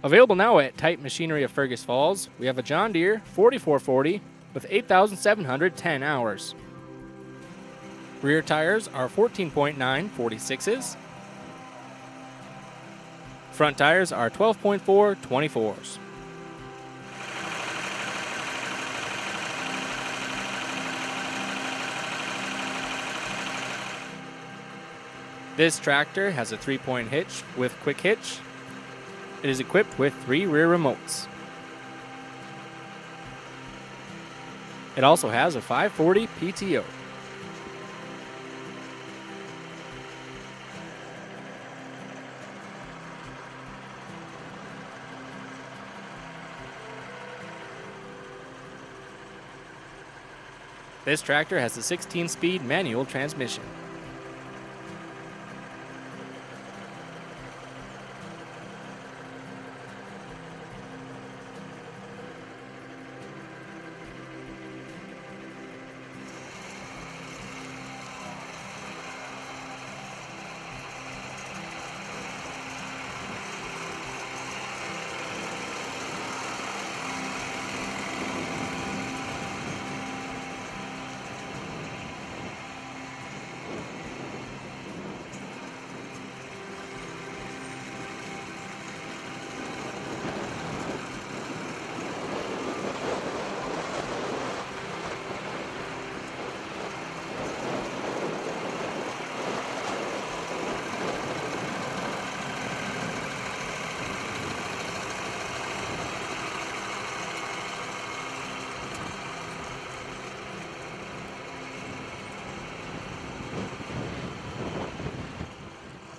Available now at Titan Machinery of Fergus Falls, we have a John Deere 4440 with 8,710 hours. Rear tires are 14.9 46s. Front tires are 12.4 24s. This tractor has a 3-point hitch with quick hitch. It is equipped with 3 rear remotes. It also has a 540 PTO. This tractor has a 16-speed manual transmission.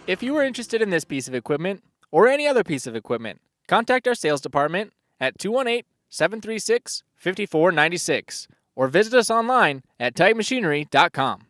If you are interested in this piece of equipment or any other piece of equipment, contact our sales department at 218-736-5496 or visit us online at titanmachinery.com.